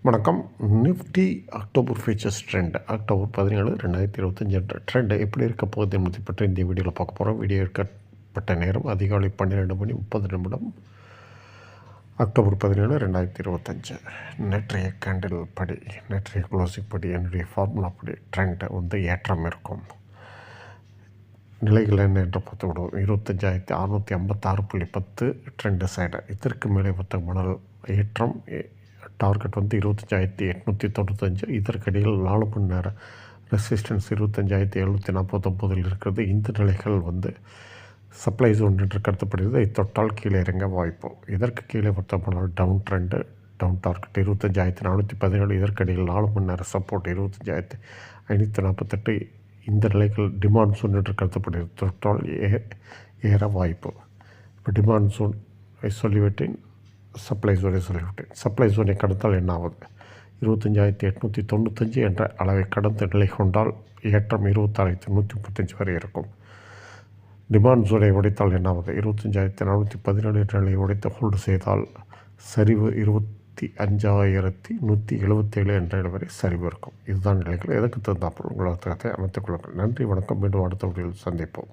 வணக்கம். Nifty October futures trend October 17, 2025 என்ற trend எப்படி இருக்க போகுது என்பதை பற்றி இந்த வீடியோவில் பார்க்க போகிறோம். வீடியோ எடுக்கப்பட்ட நேரம் அதிகாலை 12:30 அக்டோபர் 17, 2025. நேற்றைய கேண்டில் படி, நேற்றைய க்ளோசிங் படி, என்னுடைய ஃபார்முலா படி ட்ரெண்ட் ஏற்றம் இருக்கும். நிலைகள் என்ன என்று பார்த்து விடுவோம். 25,656.10 ட்ரெண்டு சைடு. இதற்கு மேலே மணல் ஏற்றம். டார்கெட் 25,895. இதற்கிடையில் 4 மணி நேர ரெசிஸ்டன்ஸ் 25,749 இருக்கிறது. இந்த நிலைகள் சப்ளை ஜோன் என்று கருதப்படுகிறது. இது தொட்டால் கீழே இறங்க வாய்ப்பு. இதற்கு கீழே மொத்தமானால் டவுன் ட்ரெண்டு. Down target 25,417. இதற்கிடையில் 4 மணி நேர சப்போர்ட் 25,548. இந்த நிலைகள் டிமாண்ட் ஜோன் என்று கருதப்படுகிறது. தொட்டால் ஏற வாய்ப்பு. இப்போ டிமாண்ட் ஜோன் சொல்லிவிட்டேன், சப்ளை ஜோனை சொல்லிவிட்டேன். சப்ளை ஜோனை கடந்தால் என்ன ஆகுது? 25,895 என்ற அளவை கடந்த நிலை கொண்டால் ஏற்றம் 26,135 வரை இருக்கும். டிமாண்ட் ஜோனை உடைத்தால் என்ன ஆகுது? 25,417 என்ற நிலையை உடைத்து ஹோல்டு செய்தால் சரிவு 25,177 என்ற நிலை வரை சரிவு இருக்கும். இதுதான் நிலைகள். எதற்கு தகுந்தாமல் உங்கள் அமைத்துக் கொள்ளுங்கள். நன்றி, வணக்கம். மீண்டும் அடுத்த வீடியோவில் சந்திப்போம்.